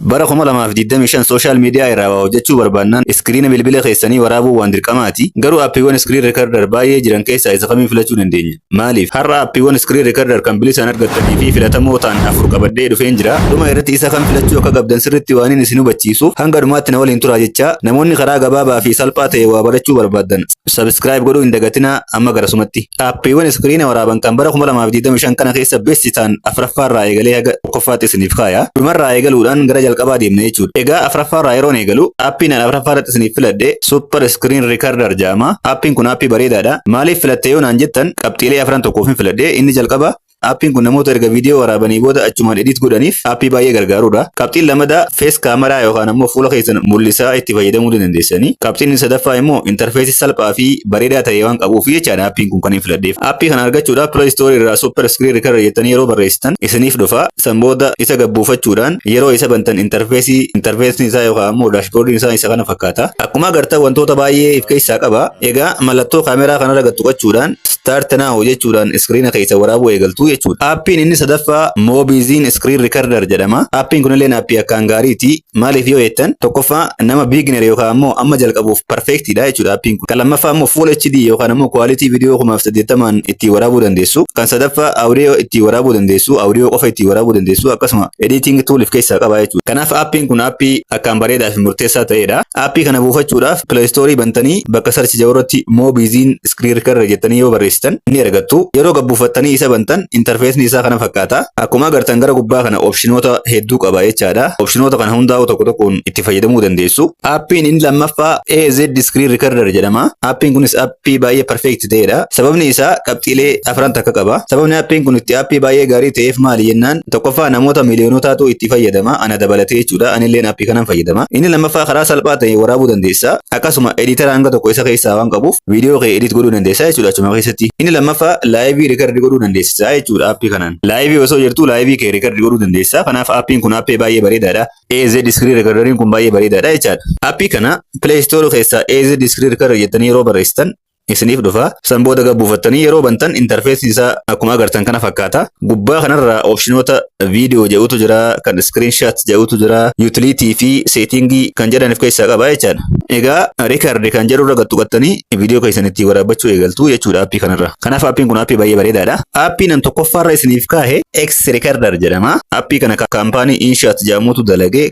Bara 2025 social media irraa hojjechuu barbaannaan iskiriina bilbila keessanii waraabuu waan dirqamaati. Garuu aappiiwwan iskiriin reekarder baay'ee jiran keessaa isa kamiin filachuu dandeenya? Maaliif? Har'a aappiiwwan iskiriin reekarder kan bilisaan argattanii fi filatamoo ta'an 4 qabadhee dhufeen jira. Dhuma irratti isa kan filachuu akka qabdan sirriitti waan inni isin hubachiisuuf hanga dhumaatti na waliin turaa jecha namoonni karaa gabaabaa fi salphaa ta'e waa barachuu barbaadan subscribe godhuu hin dagatinaa amma garasumatti. Aappiiwwan iskiriina waraaban kan bara 2025 kana keessa beessi ta'an afuraffaarraa eegalee haga tokkoffaatti isiniif kaaya. Dhumarraa eegaluudhaan gara jalqabaa deemna jechuudha. Egaa afuraffaarraa yeroon eegalu aappiin afuraffaarratti isiniif filadhe Super Screen Recorder jedhama. Aappiin kun aappii bareedaadha. Maaliif filatte yoo naan jettan qabxiilee afran tokkoof filadhe. Inni jalqaba aappiin kun namoota erga viidiyoo waraabanii booda achumaan edit godhaniif aappii baay'ee gargaarudha. Qabxiin lammadaa fees kaameraa yookaan ammoo fuula keessan mul'isaa itti fayyadamuu dandeessanii. Qabxiin sadaffaa immoo intarfeesii salphaa fi bareedaa ta'e waan qabuuf jechaadha aappiin kun kan hin filadheef. Aappii kana argachuudhaaf Play Store irraa Super Screen Recorder jettanii yeroo barreessitan isiniif dhufa. San booda isa gabbuufachuudhaan yeroo isa bantan intarfeesiin isaa yookaan ammoo daashboordiin isaa isa kana fakkaata. Akkuma agartan wantoota baay'ee of keessaa qaba. Egaa mallattoo kaameraa kanarra tuqachuudhaan Start Now jechuudhaan iskiriina keessa waraabuu eegaltu jechuudha. Aappiin inni sadaffaa Mobizen Screen Recorder jedhama. Aappiin kun illee aappii akkaan gaariiti. Maaliif yoo jettan tokkoffaa nama beginner yookaan ammoo amma jalqabuuf perfectidha jechuudha aappiin kun. Kan lammaffaa ammoo Full HD yookaan ammoo quality video 1080 itti waraabuu dandeessu. Kan sadaffaa audio itti waraabuu dandeessu, audio qofa itti waraabuu dandeessu akkasuma editing tool of keessaa qaba jechuudha. Kanaaf aappiin kun aappii akkaan bareedaa fi murteessaa ta'edha. Aappii kana buufachuudhaaf Play Store bantanii bakka search jawarratti Mobizen Screen Recorder jettanii yoo barreessitan ni argattu. Yeroo gabbuufattanii isa bantan interfeesni isaa kana fakkaata. Akkuma agartan gara gubbaa kana opshinoota hedduu qaba jechaadha. Opshinoota kana hundaa'u tokko tokkoon itti fayyadamuu dandeessu. Aappiin inni lammaffaa AZ Screen Recorder jedhama. Aappiin kunis aappii baay'ee perfect ta'edha. Sababni isaa qabxiilee afran takka qaba. Sababni aappiin kun itti aappii baay'ee gaarii ta'eef maali jennaan tokkoffaa namoota miiliyoonootaatu itti fayyadama. Ana dabalatee jechuudha. Ani illee aappii kanaan fayyadama. Inni lammaffaa karaa salphaa ta'e waraabuu dandeessa. Akkasuma editara hanga tokko isa keessaa waan qabuuf viidiyoo kee edit godhuu dandeessa jechuudha achuma keessatti. Inni lammaffaa laayivii record godhuu dandeessa jechuudha aappii kanaan. Laayivii osoo jirtu laayivii kee record godhuu dandeessa. Kanaaf aappiin kun aappii baay'ee bareedaadha. AZ Screen Recorderiin kun baay'ee bareedaadha jechaadha. Aappii kana Play Store keessaa AZ Screen Recorder jettanii yeroo barreessitan isiniif dhufa. San booda gabbuufattanii yeroo bantan interfeesni isaa akkuma agartan kana fakkaata. Gubbaa kanarraa opshinoota viidiyoo jedhutu jira, kan screenshot jedhutu jira, utility fi settingii kan jedhan of keessaa qaba jechaadha. Egaa record kan jedhu irra tuqattanii viidiyoo keessan itti waraabachuu eegaltu jechuudha aappii kanarra. Kanaaf aappiin kun aappii baay'ee bareedaadha. Aappiin an tokkoffaarra isiniif kaahe X Recorder jedhama. Aappii kana kaampaanii InShot jedhamutu dalage.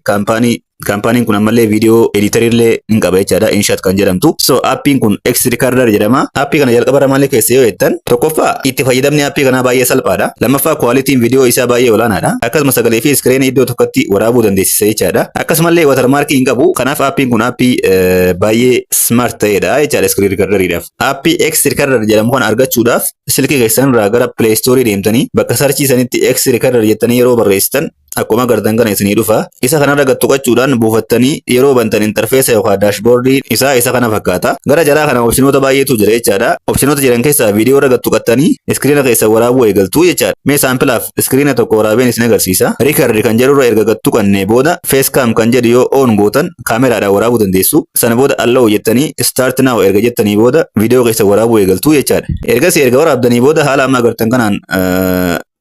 Kaampaaniin kun ammallee viidiyoo editarillee hin qaba jechaadha. InShot kan jedhamtu. So aappiin kun X Recorder jedhama. Aappii kana jalqaba malee keessa yoo jettan tokkoffaa itti fayyadamni aappii kanaa baay'ee salphaadha. Lammaffaa qualitiin viidiyoo isaa baay'ee olaanaadha. Akkasuma sagalee fi iskiriina iddoo tokkotti waraabuu dandeessisa jechaadha. Akkasumallee watermarkii hin qabu. Kanaaf aappiin kun aappii baay'ee smart ta'edha jechaadha Screen Recorderiidhaaf. Aappii X Recorder jedhamu kana argachuudhaaf silkii keessan irraa gara Play Store deemtanii bakka sarchii sanitti X Recorder jettanii yeroo barreessitan akkuma agartan kana isinii dhufa. Isa kanarra tuqachuudhaan buufattanii yeroo bantan interfeesa yookaan daashboordii isaa isa kana fakkaata. Gara jalaa kana opshinoota baay'eetu jira jechaadha. Opshinoota jiran keessaa viidiyoo irra tuqattanii iskiriina keessa waraabuu eegaltu jechaadha. Mee saampilaaf iskiriina tokko waraabeen isin agarsiisa. Record kan jedhu irra erga tuqannee booda facecam kan jedhu yoo on gootan kaameraadhaan waraabuu dandeessu. Sana booda allow jettanii start now erga jettanii booda viidiyoo keessa waraabuu eegaltu jechaadha. Erga waraabdanii booda haala amma agartan kanaan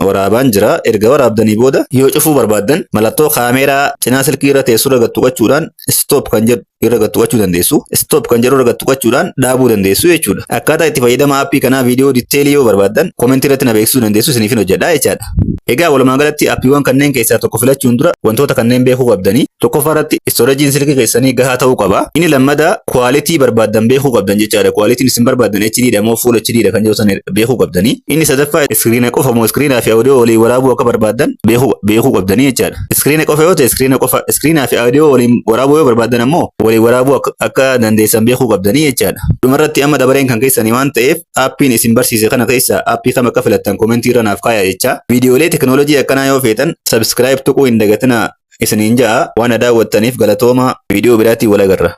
waraabaan jira. Erga waraabdanii booda yoo cufuu barbaaddan mallattoo kaameraa cinaa silkii irra teessu irra tuqachuudhaan stop kan jedhu irra tuqachuu dandeessu. Stop kan jedhu irra tuqachuudhaan dhaabuu dandeessu jechuudha. Akkaataa itti fayyadama aappii kanaa viidiyoo diteelii yoo barbaaddan komentii irratti na beeksisuu dandeessu isiniif hojjedha jechaadha. Egaa walumaa galatti aappiiwwan kanneen keessaa tokko filachuun dura wantoota kanneen beekuu qabdanii. Tokkoffaa irratti storage silkii keessanii gahaa ta'uu qaba. Inni lammadaa quality barbaaddan beekuu qabdan jechaadha. Quality'n isin barbaaddan HD dha moo Full HD dha kan jedhu san beekuu qabdanii. Inni sadaffaa iskiriina qofa moo iskiriinaa fi audio waliin waraabuu akka barbaaddan beekuu qabdanii jechaadha. Iskiriina qofa yoo ta'e iskiriina qofa, iskiriinaa fi audio waliin waraabuu yoo barbaaddan ammoo waliin waraabuu akka dandeessan beekuu qabdanii jechaadha. Dhumarratti amma dabareen kan keessanii waan ta'eef aappiin isin barsiise kana keessaa aappii kam akka filattan komentii irra naaf kaayaa jecha. Viidiyoolee teknoolojii akkanaa yoo feetan subscribe tuquu hin dagatinaa isiniin ja'a. Waan daawwattaniif galatooma. Viidiyoo biraatiin wal agarra.